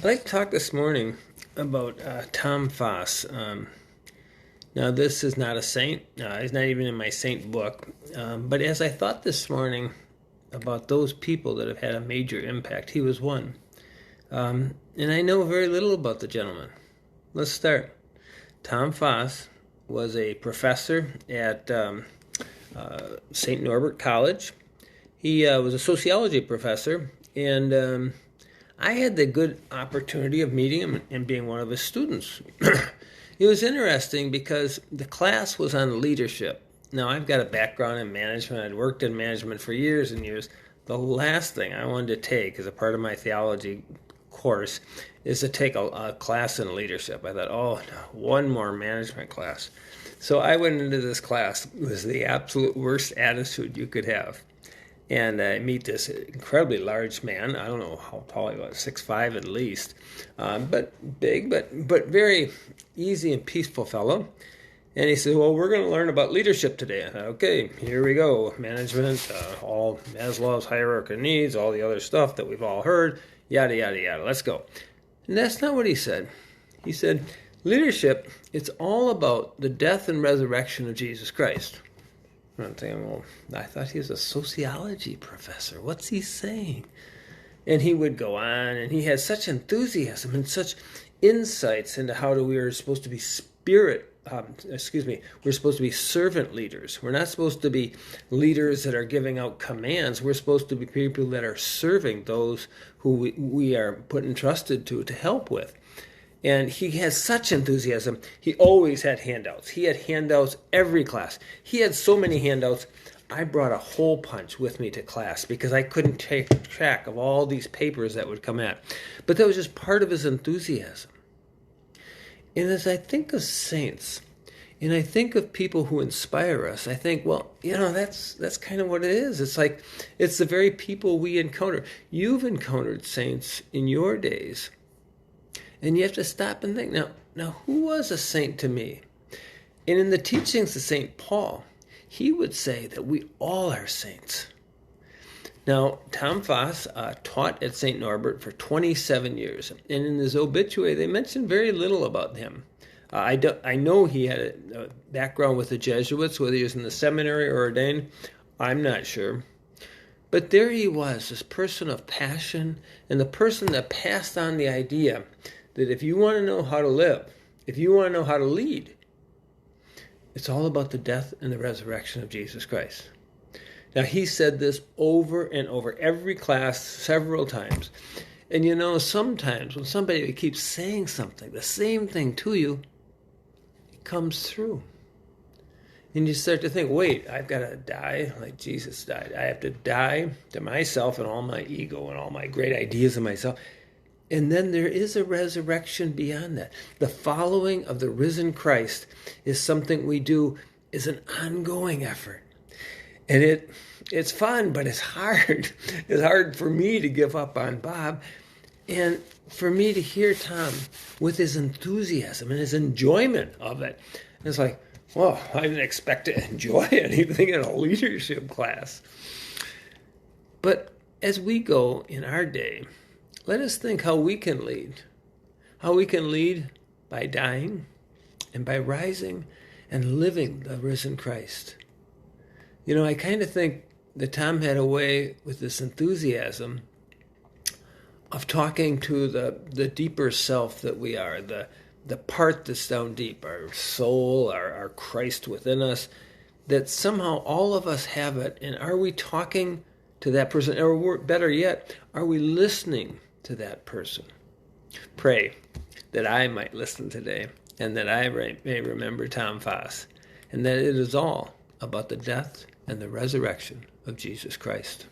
like to talk this morning about Tom Fasse. Now, this is not a saint. He's not even in my saint book. But as I thought this morning about those people that have had a major impact, he was one. And I know very little about the gentleman. Let's start. Tom Fasse was a professor at St. Norbert College. He was a sociology professor, and I had the good opportunity of meeting him and being one of his students. It was interesting because the class was on leadership. Now, I've got a background in management. I'd worked in management for years and years. The last thing I wanted to take as a part of my theology course is to take a class in leadership. I thought, oh, no, one more management class. So I went into this class. It was the absolute worst attitude you could have. And I meet this incredibly large man. I don't know how tall he was, 6'5" at least, but big, but very easy and peaceful fellow. And he said, well, we're going to learn about leadership today. I thought, okay, here we go. Management, all Maslow's hierarchy of needs, all the other stuff that we've all heard, yada, yada, yada. Let's go. And that's not what he said. He said, leadership, it's all about the death and resurrection of Jesus Christ. I'm thinking, well, I thought he was a sociology professor. What's he saying? And he would go on, and he had such enthusiasm and such insights into how we are supposed to be we're supposed to be servant leaders. We're not supposed to be leaders that are giving out commands. We're supposed to be people that are serving those who we are put entrusted to help with. And he has such enthusiasm. He always had handouts. He had handouts every class. He had so many handouts, I brought a hole punch with me to class because I couldn't take track of all these papers that would come at. But that was just part of his enthusiasm. And as I think of saints, and I think of people who inspire us, I think, well, that's kind of what it is. It's like, it's the very people we encounter. You've encountered saints in your days. And you have to stop and think, now who was a saint to me? And in the teachings of St. Paul, he would say that we all are saints. Now, Tom Fasse taught at St. Norbert for 27 years. And in his obituary, they mention very little about him. I know he had a background with the Jesuits, whether he was in the seminary or ordained, I'm not sure. But there he was, this person of passion, and the person that passed on the idea that if you want to know how to live, if you want to know how to lead, it's all about the death and the resurrection of Jesus Christ. Now, he said this over and over, every class, several times. And sometimes when somebody keeps saying something, the same thing to you, it comes through. And you start to think, wait, I've got to die like Jesus died. I have to die to myself and all my ego and all my great ideas of myself. And then there is a resurrection beyond that. The following of the risen Christ is something we do, is an ongoing effort. And it's fun, but it's hard. It's hard for me to give up on Bob. And for me to hear Tom with his enthusiasm and his enjoyment of it. It's like, well, I didn't expect to enjoy anything in a leadership class. But as we go in our day, let us think how we can lead. How we can lead by dying and by rising and living the risen Christ. I kind of think that Tom had a way with this enthusiasm of talking to the deeper self that we are, the part that's down deep, our soul, our Christ within us, that somehow all of us have it. And are we talking to that person? Or better yet, are we listening to that person? Pray that I might listen today and that I may remember Tom Fasse, and that it is all about the death and the resurrection of Jesus Christ.